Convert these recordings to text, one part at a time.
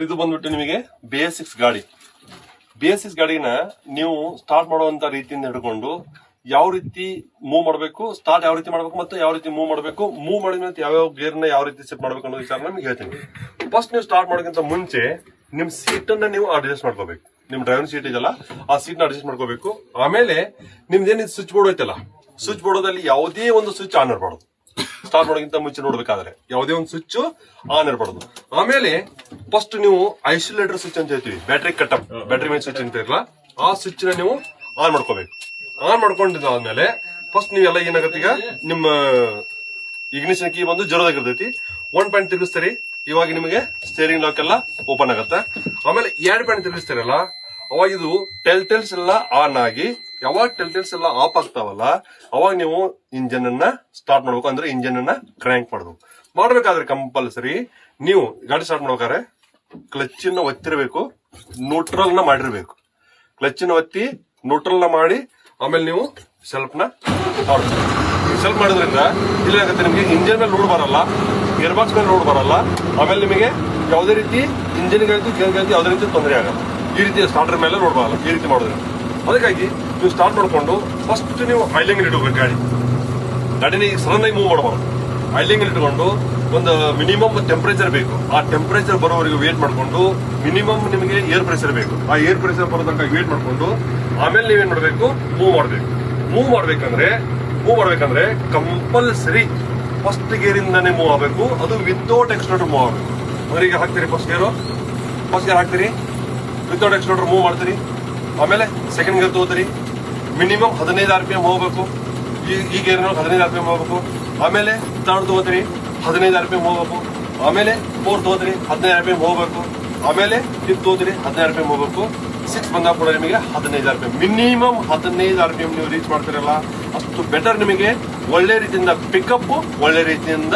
ಇದು ಬಂದ್ಬಿಟ್ಟು ನಿಮಗೆ BS6 ಗಾಡಿ. BS6 ಗಾಡಿನ ನೀವು ಸ್ಟಾರ್ಟ್ ಮಾಡುವಂತ ರೀತಿಯಿಂದ ಹಿಡ್ಕೊಂಡು ಯಾವ ರೀತಿ ಮೂವ್ ಮಾಡಬೇಕು, ಸ್ಟಾರ್ಟ್ ಯಾವ ರೀತಿ ಮಾಡಬೇಕು ಮತ್ತು ಯಾವ ರೀತಿ ಮೂವ್ ಮಾಡಬೇಕು, ಮೂವ್ ಮಾಡಿದ ಯಾವ ಗೇರ್ ನ ಯಾವ ರೀತಿ ಸೆಟ್ ಮಾಡಬೇಕು ಅನ್ನೋ ವಿಚಾರ ನಿಮ್ಗೆ ಹೇಳ್ತೀನಿ. ಫಸ್ಟ್ ನೀವು ಸ್ಟಾರ್ಟ್ ಮಾಡೋಕ್ಕಿಂತ ಮುಂಚೆ ನಿಮ್ ಸೀಟ್ ಅನ್ನ ನೀವು ಅಡ್ಜಸ್ಟ್ ಮಾಡ್ಕೋಬೇಕು. ನಿಮ್ ಡ್ರೈವರ್ ಸೀಟ್ ಇದೆಯಲ್ಲ ಆ ಸೀಟ್ ನ ಅಡ್ಜಸ್ಟ್ ಮಾಡ್ಕೋಬೇಕು. ಆಮೇಲೆ ನಿಮ್ದೇನು ಸ್ವಿಚ್ ಬೋರ್ಡ್ ಐತಲ್ಲ, ಸ್ವಿಚ್ ಬೋರ್ಡ್ ಅಲ್ಲಿ ಯಾವುದೇ ಒಂದು ಸ್ವಿಚ್ ಆನ್ ಇರಬಾರ್ದು. ಸ್ಟಾರ್ಟ್ ಮಾಡೋಕ್ಕಿಂತ ಮುಂಚೆ ನೋಡ್ಬೇಕಾದ್ರೆ ಯಾವುದೇ ಒಂದು ಸ್ವಿಚ್ ಆನ್ ಇರಬಾರ್ದು. ಆಮೇಲೆ ಫಸ್ಟ್ ನೀವು ಐಸೋಲೇಟರ್ ಸ್ವಿಚ್ ಅಂತ ಹೇಳ್ತೀವಿ, ಬ್ಯಾಟ್ರಿ ಕಟ್ಅಪ್, ಬ್ಯಾಟ್ರಿ ಮೇನ್ ಸ್ವಿಚ್ ಅಂತ ಇರಲ್ಲ, ಆ ಸ್ವಿಚ್ ನ ನೀವು ಆನ್ ಮಾಡ್ಕೋಬೇಕು. ಆನ್ ಮಾಡ್ಕೊಂಡಿದ್ದಾದ್ಮೇಲೆ ಫಸ್ಟ್ ನೀವೆಲ್ಲ ಏನಾಗತ್ತೆ, ಈಗ ನಿಮ್ಮ ಇಗ್ನಿಷನ್ ಕೀ ಬಂದು ಜೋರದಾಗಿರ್ತೈತಿ, 1 ಪಾಯಿಂಟ್ ತಿರುಗಿಸ್ತೀರಿ. ಇವಾಗ ನಿಮಗೆ ಸ್ಟೇರಿಂಗ್ ಲಾಕ್ ಎಲ್ಲ ಓಪನ್ ಆಗತ್ತೆ. ಆಮೇಲೆ 2 ಪಾಯಿಂಟ್ ತಿರುಗಿಸ್ತೀರಲ್ಲ, ಅವಾಗ ಇದು ಟೆಲ್ಟೆಲ್ಸ್ ಎಲ್ಲ ಆನ್ ಆಗಿ, ಯಾವಾಗ ಟೆಲ್ಟೆಲ್ಸ್ ಎಲ್ಲ ಆಫ್ ಆಗ್ತಾವಲ್ಲ ಅವಾಗ ನೀವು ಇಂಜನ್ ಅನ್ನ ಸ್ಟಾರ್ಟ್ ಮಾಡ್ಬೇಕು. ಅಂದ್ರೆ ಇಂಜನ್ ಅನ್ನ ಕ್ರ್ಯಾಂಕ್ ಮಾಡ್ಬೇಕು. ಮಾಡ್ಬೇಕಾದ್ರೆ ಕಂಪಲ್ಸರಿ ನೀವು ಗಾಡಿ ಸ್ಟಾರ್ಟ್ ಮಾಡ್ಬೇಕಾದ್ರೆ ಕ್ಲಚ್ ನ ಒತ್ತಿರಬೇಕು, ನ್ಯೂಟ್ರಲ್ ನ ಮಾಡಿರ್ಬೇಕು. ಕ್ಲಚ್ ನ ಒತ್ತಿ ನ್ಯೂಟ್ರಲ್ ನ ಮಾಡಿ ಆಮೇಲೆ ನೀವು ಸೆಲ್ಫ್ ನ ಸೆಲ್ಫ್ ಮಾಡೋದ್ರಿಂದ ಇಲ್ಲಾಗುತ್ತೆ, ನಿಮಗೆ ಇಂಜಿನ್ ಮೇಲೆ ಲೋಡ್ ಬರಲ್ಲ, ಗೇರ್ ಬಾಕ್ಸ್ ಮೇಲೆ ಲೋಡ್ ಬರಲ್ಲ. ಆಮೇಲೆ ನಿಮಗೆ ಯಾವುದೇ ರೀತಿ ಇಂಜಿನ್ ಗಾಯ್ತು ಗೇರ್ ಗಾಯ್ತು ಯಾವುದೇ ರೀತಿ ತೊಂದರೆ ಆಗಲ್ಲ. ಈ ರೀತಿ ಸ್ಟಾರ್ಟರ್ ಮೇಲೆ ಲೋಡ್ ಬರಲ್ಲ ಈ ರೀತಿ ಮಾಡೋದ್ರಿಂದ. ಅದಕ್ಕಾಗಿ ನೀವು ಸ್ಟಾರ್ಟ್ ಮಾಡ್ಕೊಂಡು ಫಸ್ಟ್ ನೀವು ಐಲಿಂಗ್ ಇಡಬೇಕು. ಗಾಡಿನ ಈಗ ಸಡನ್ ಆಗಿ ಮೂವ್ ಮಾಡಬಾರ್ದು. ಐಲಿಂಗ್ ಇಟ್ಕೊಂಡು ಒಂದು ಮಿನಿಮಮ್ ಟೆಂಪರೇಚರ್ ಬೇಕು. ಆ ಟೆಂಪರೇಚರ್ ಬರೋವರೆಗೆ ವೇಟ್ ಮಾಡ್ಕೊಂಡು, ಮಿನಿಮಮ್ ನಿಮಗೆ ಏರ್ ಪ್ರೆಷರ್ ಬೇಕು, ಆ ಏರ್ ಪ್ರೆಷರ್ ಬರೋ ತನಕ ವೇಟ್ ಮಾಡ್ಕೊಂಡು ಆಮೇಲೆ ನೀವೇನ್ ಮಾಡಬೇಕು, ಮೂವ್ ಮಾಡಬೇಕು. ಮೂವ್ ಮಾಡ್ಬೇಕಂದ್ರೆ ಕಂಪಲ್ಸರಿ ಫಸ್ಟ್ ಗೇರ್ ಇಂದಾನೆ ಮೂವ್ ಆಗಬೇಕು. ಅದು ವಿತೌಟ್ ಎಕ್ಸ್ಟ್ರೋಟರ್ ಮೂವ್ ಆಗಬೇಕು. ಅಂದ್ರೆ ಈಗ ಹಾಕ್ತೀರಿ ಫಸ್ಟ್ ಗೇರ್ ಹಾಕ್ತೀರಿ, ವಿತೌಟ್ ಎಕ್ಸ್ಟ್ರೋಟರ್ ಮೂವ್ ಮಾಡ್ತೀರಿ. ಆಮೇಲೆ ಸೆಕೆಂಡ್ ಗೇರ್ ತಗೋತೀರಿ, ಮಿನಿಮಮ್ 15 RPM ಹೋಗ್ಬೇಕು. ಈ ಗೇರ್ 15 RPM ಹೋಗ್ಬೇಕು. ಆಮೇಲೆ ಥರ್ಡ್ ತಗೋತೀರಿ, 15 RPM ಹೋಗ್ಬೇಕು. ಆಮೇಲೆ ಫೋರ್ತ್ ತಗೋತೀರಿ, 15 RPM ಹೋಗ್ಬೇಕು. ಆಮೇಲೆ ಫಿಫ್ತ್ ತಗೋತೀರಿ, 15 RPM ಹೋಗ್ಬೇಕು. 6 ಬಂದಾಗ ಕೂಡ ನಿಮಗೆ 15 RPM, ಮಿನಿಮಮ್ 15 RPM ನೀವು ರೀಚ್ ಮಾಡ್ತೀರಲ್ಲ ಅಷ್ಟು ಬೆಟರ್. ನಿಮಗೆ ಒಳ್ಳೆ ರೀತಿಯಿಂದ ಪಿಕಪ್, ಒಳ್ಳೆ ರೀತಿಯಿಂದ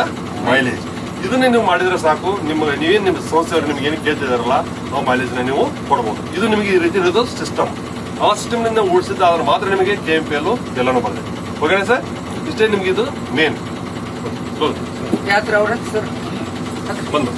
ಮೈಲೇಜ್. ಇದನ್ನೇ ನೀವು ಮಾಡಿದ್ರೆ ಸಾಕು. ನೀವೇನ್ ನಿಮ್ಮ ಸಂಸ್ಥೆಯವರು ನಿಮ್ಗೆ ಏನು ಕೇಳ್ತಿದಾರಲ್ಲ ಆ ಮೈಲೇಜ್ ನ ನೀವು ಕೊಡಬಹುದು. ಇದು ನಿಮಗೆ ಈ ರೀತಿ ಇರೋದು ಸಿಸ್ಟಮ್. ಆ ಸಿಸ್ಟಮ್ ನಿಂದ ಉಳಿಸಿದ್ರೆ ಮಾತ್ರ ನಿಮಗೆ KMPL ಎಲ್ಲಾನು ಬರ್ತದೆ. ಓಕೆನಾ ಸರ್? ಇಷ್ಟೇ ನಿಮ್ಗೆ ಇದು ಮೇನ್. ಬಂದು